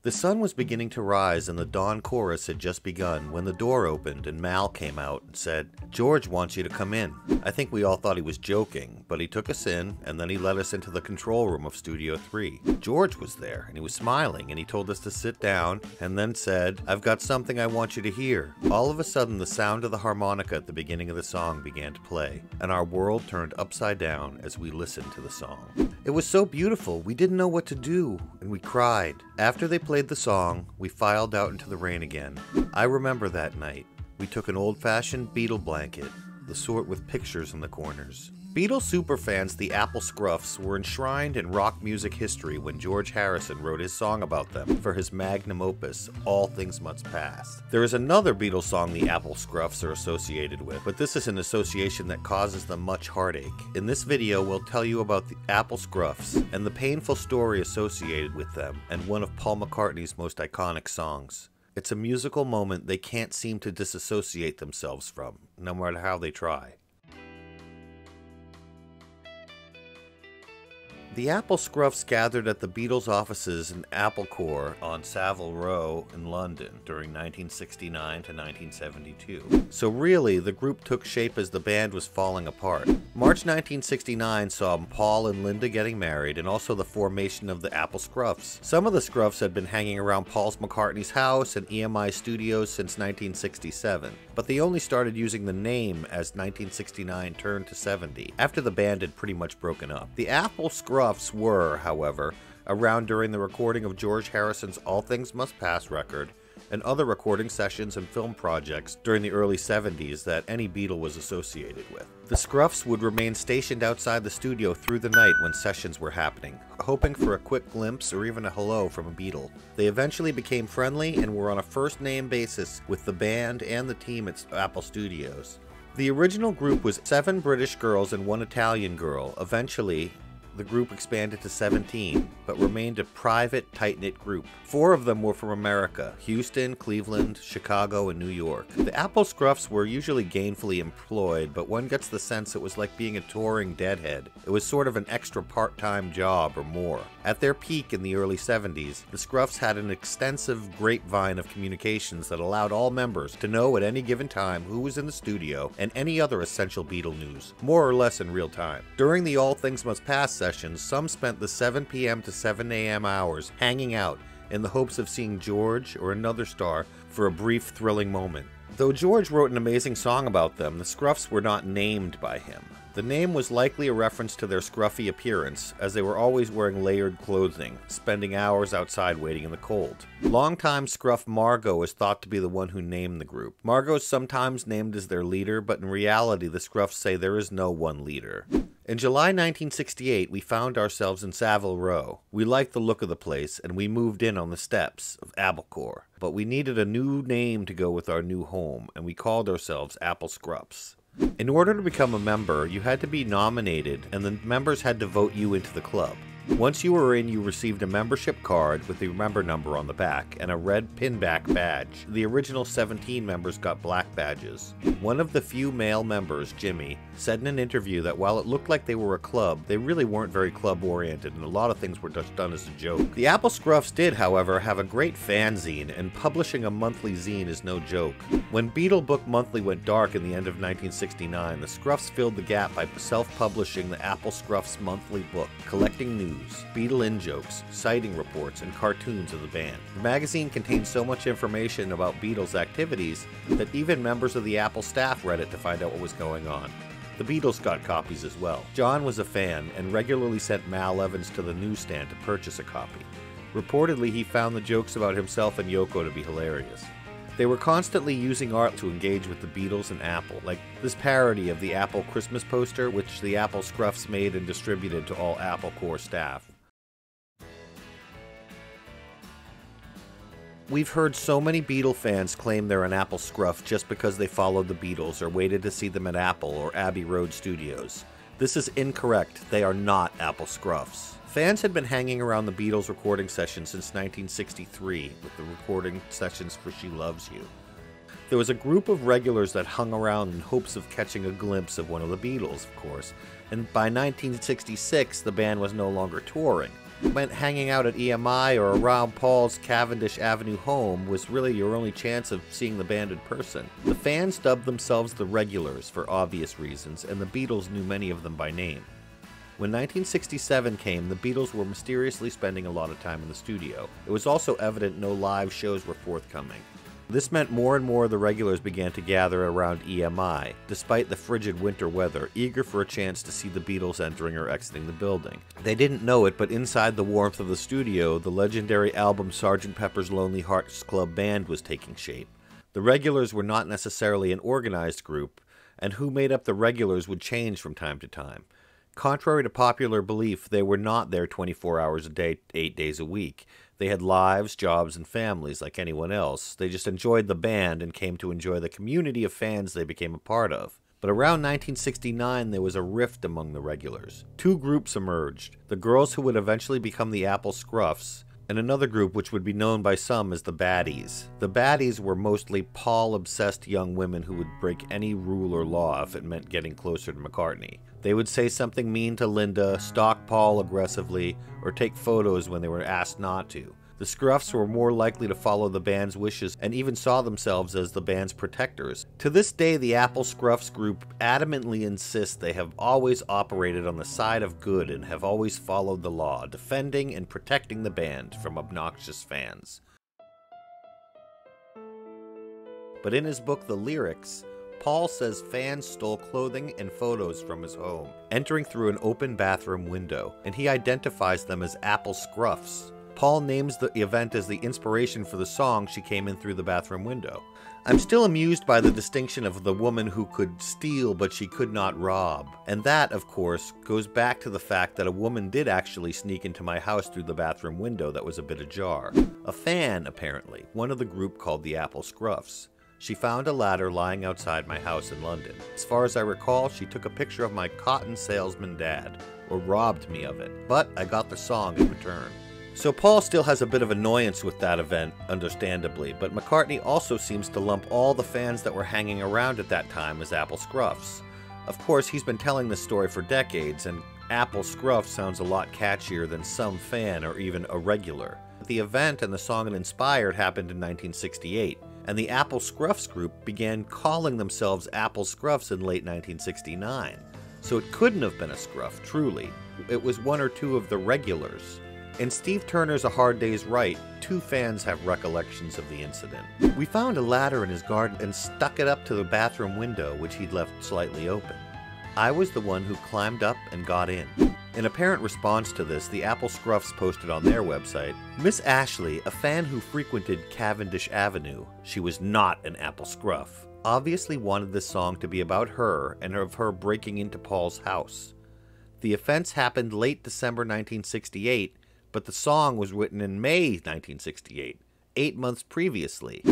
The sun was beginning to rise and the dawn chorus had just begun when the door opened and Mal came out and said, "George wants you to come in." I think we all thought he was joking, but he took us in and then he led us into the control room of Studio 3. George was there and he was smiling and he told us to sit down and then said, "I've got something I want you to hear." All of a sudden the sound of the harmonica at the beginning of the song began to play and our world turned upside down as we listened to the song. It was so beautiful, we didn't know what to do and we cried. After they played the song, we filed out into the rain again. I remember that night. We took an old-fashioned Beatle blanket, the sort with pictures in the corners. Beatles superfans, the Apple Scruffs, were enshrined in rock music history when George Harrison wrote his song about them for his magnum opus, All Things Must Pass. There is another Beatles song the Apple Scruffs are associated with, but this is an association that causes them much heartache. In this video, we'll tell you about the Apple Scruffs and the painful story associated with them, and one of Paul McCartney's most iconic songs. It's a musical moment they can't seem to disassociate themselves from, no matter how they try. The Apple Scruffs gathered at the Beatles' offices in Apple Corps on Savile Row in London during 1969 to 1972. So really, the group took shape as the band was falling apart. March 1969 saw Paul and Linda getting married and also the formation of the Apple Scruffs. Some of the Scruffs had been hanging around Paul McCartney's house and EMI Studios since 1967, but they only started using the name as 1969 turned to 70, after the band had pretty much broken up. The Apple Scruffs were, however, around during the recording of George Harrison's All Things Must Pass record and other recording sessions and film projects during the early 70s that any Beatle was associated with. The Scruffs would remain stationed outside the studio through the night when sessions were happening, hoping for a quick glimpse or even a hello from a Beatle. They eventually became friendly and were on a first-name basis with the band and the team at Apple Studios. The original group was 7 British girls and 1 Italian girl. Eventually, the group expanded to 17, but remained a private, tight-knit group. 4 of them were from America: Houston, Cleveland, Chicago, and New York. The Apple Scruffs were usually gainfully employed, but one gets the sense it was like being a touring deadhead. It was sort of an extra part-time job or more. At their peak in the early 70s, the Scruffs had an extensive grapevine of communications that allowed all members to know at any given time who was in the studio and any other essential Beatle news, more or less in real time. During the All Things Must Pass sessions, some spent the 7 p.m. to 7 a.m. hours hanging out in the hopes of seeing George or another star for a brief, thrilling moment. Though George wrote an amazing song about them, the Scruffs were not named by him. The name was likely a reference to their scruffy appearance, as they were always wearing layered clothing, spending hours outside waiting in the cold. Longtime Scruff Margot is thought to be the one who named the group. Margot is sometimes named as their leader, but in reality the Scruffs say there is no one leader. In July 1968, we found ourselves in Savile Row. We liked the look of the place, and we moved in on the steps of Apple Corps. But we needed a new name to go with our new home, and we called ourselves Apple Scruffs. In order to become a member, you had to be nominated, and the members had to vote you into the club. Once you were in, you received a membership card with the member number on the back and a red pinback badge. The original 17 members got black badges. One of the few male members, Jimmy, said in an interview that while it looked like they were a club, they really weren't very club-oriented, and a lot of things were just done as a joke. The Apple Scruffs did, however, have a great fanzine, and publishing a monthly zine is no joke. When Beatle Book Monthly went dark in the end of 1969, the Scruffs filled the gap by self-publishing the Apple Scruffs monthly book, collecting news, Beatle in-jokes, sighting reports, and cartoons of the band. The magazine contained so much information about Beatles' activities that even members of the Apple staff read it to find out what was going on. The Beatles got copies as well. John was a fan and regularly sent Mal Evans to the newsstand to purchase a copy. Reportedly, he found the jokes about himself and Yoko to be hilarious. They were constantly using art to engage with the Beatles and Apple, like this parody of the Apple Christmas poster, which the Apple Scruffs made and distributed to all Apple Corps staff. We've heard so many Beatle fans claim they're an Apple Scruff just because they followed the Beatles or waited to see them at Apple or Abbey Road Studios. This is incorrect. They are not Apple Scruffs. Fans had been hanging around the Beatles recording sessions since 1963, with the recording sessions for She Loves You. There was a group of regulars that hung around in hopes of catching a glimpse of one of the Beatles, of course, and by 1966 the band was no longer touring. It meant hanging out at EMI or around Paul's Cavendish Avenue home was really your only chance of seeing the band in person. The fans dubbed themselves the Regulars for obvious reasons, and the Beatles knew many of them by name. When 1967 came, the Beatles were mysteriously spending a lot of time in the studio. It was also evident no live shows were forthcoming. This meant more and more of the regulars began to gather around EMI, despite the frigid winter weather, eager for a chance to see the Beatles entering or exiting the building. They didn't know it, but inside the warmth of the studio, the legendary album Sgt. Pepper's Lonely Hearts Club Band was taking shape. The regulars were not necessarily an organized group, and who made up the regulars would change from time to time. Contrary to popular belief, they were not there 24 hours a day, 8 days a week. They had lives, jobs, and families like anyone else. They just enjoyed the band and came to enjoy the community of fans they became a part of. But around 1969, there was a rift among the regulars. Two groups emerged: the girls who would eventually become the Apple Scruffs, and another group which would be known by some as the Baddies. The Baddies were mostly Paul-obsessed young women who would break any rule or law if it meant getting closer to McCartney. They would say something mean to Linda, stalk Paul aggressively, or take photos when they were asked not to. The Scruffs were more likely to follow the band's wishes and even saw themselves as the band's protectors. To this day, the Apple Scruffs group adamantly insists they have always operated on the side of good and have always followed the law, defending and protecting the band from obnoxious fans. But in his book, The Lyrics, Paul says fans stole clothing and photos from his home, entering through an open bathroom window, and he identifies them as Apple Scruffs. Paul names the event as the inspiration for the song She Came In Through the Bathroom Window. I'm still amused by the distinction of the woman who could steal but she could not rob. And that, of course, goes back to the fact that a woman did actually sneak into my house through the bathroom window that was a bit ajar. A fan, apparently, one of the group called the Apple Scruffs. She found a ladder lying outside my house in London. As far as I recall, she took a picture of my cotton salesman dad, or robbed me of it, but I got the song in return. So Paul still has a bit of annoyance with that event, understandably, but McCartney also seems to lump all the fans that were hanging around at that time as Apple Scruffs. Of course, he's been telling this story for decades, and Apple Scruff sounds a lot catchier than some fan or even a regular. The event and the song it inspired happened in 1968, and the Apple Scruffs group began calling themselves Apple Scruffs in late 1969. So it couldn't have been a scruff, truly. It was one or two of the regulars. In Steve Turner's A Hard Day's Right, two fans have recollections of the incident. We found a ladder in his garden and stuck it up to the bathroom window, which he'd left slightly open. I was the one who climbed up and got in. In apparent response to this, the Apple Scruffs posted on their website, Miss Ashley, a fan who frequented Cavendish Avenue, she was not an Apple Scruff, obviously wanted this song to be about her and of her breaking into Paul's house. The offense happened late December 1968, but the song was written in May 1968, 8 months previously.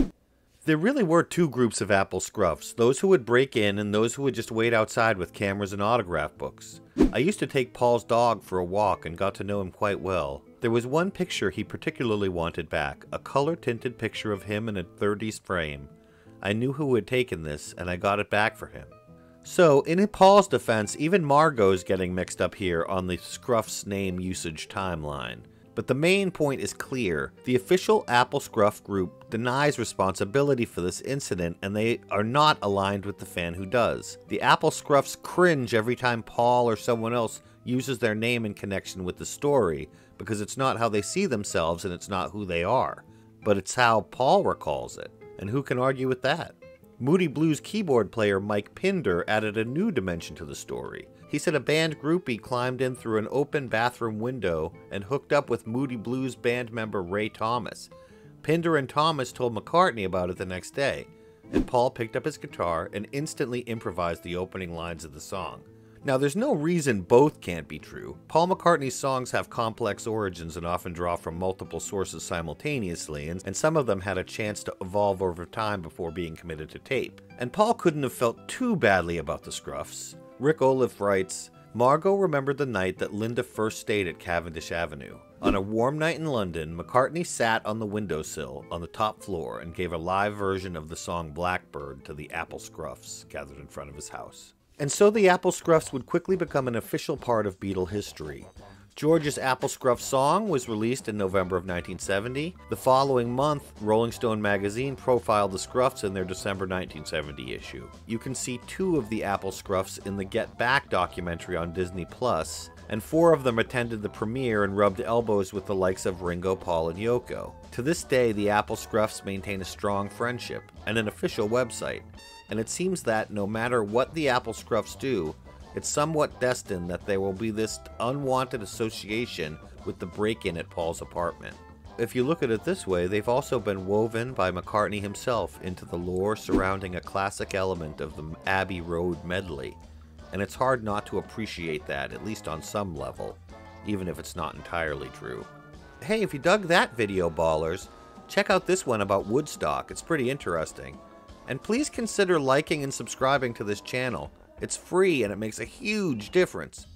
There really were two groups of Apple Scruffs, those who would break in and those who would just wait outside with cameras and autograph books. I used to take Paul's dog for a walk and got to know him quite well. There was one picture he particularly wanted back, a color-tinted picture of him in a 30s frame. I knew who had taken this, and I got it back for him. So, in Paul's defense, even Margot's getting mixed up here on the Scruff's name usage timeline. But the main point is clear. The official Apple Scruff group denies responsibility for this incident, and they are not aligned with the fan who does. The Apple Scruffs cringe every time Paul or someone else uses their name in connection with the story, because it's not how they see themselves and it's not who they are. But it's how Paul recalls it, and who can argue with that? Moody Blues keyboard player Mike Pinder added a new dimension to the story. He said a band groupie climbed in through an open bathroom window and hooked up with Moody Blues band member Ray Thomas. Pinder and Thomas told McCartney about it the next day, and Paul picked up his guitar and instantly improvised the opening lines of the song. Now, there's no reason both can't be true. Paul McCartney's songs have complex origins and often draw from multiple sources simultaneously, and some of them had a chance to evolve over time before being committed to tape. And Paul couldn't have felt too badly about the Scruffs. Rick Olive writes, Margot remembered the night that Linda first stayed at Cavendish Avenue. On a warm night in London, McCartney sat on the windowsill on the top floor and gave a live version of the song Blackbird to the Apple Scruffs gathered in front of his house. And so the Apple Scruffs would quickly become an official part of Beatle history. George's Apple Scruff song was released in November of 1970. The following month, Rolling Stone magazine profiled the Scruffs in their December 1970 issue. You can see 2 of the Apple Scruffs in the Get Back documentary on Disney+, and 4 of them attended the premiere and rubbed elbows with the likes of Ringo, Paul, and Yoko. To this day, the Apple Scruffs maintain a strong friendship and an official website, and it seems that no matter what the Apple Scruffs do, it's somewhat destined that there will be this unwanted association with the break-in at Paul's apartment. If you look at it this way, they've also been woven by McCartney himself into the lore surrounding a classic element of the Abbey Road medley, and it's hard not to appreciate that, at least on some level, even if it's not entirely true. Hey, if you dug that video, ballers, check out this one about Woodstock. It's pretty interesting. And please consider liking and subscribing to this channel. It's free and it makes a huge difference.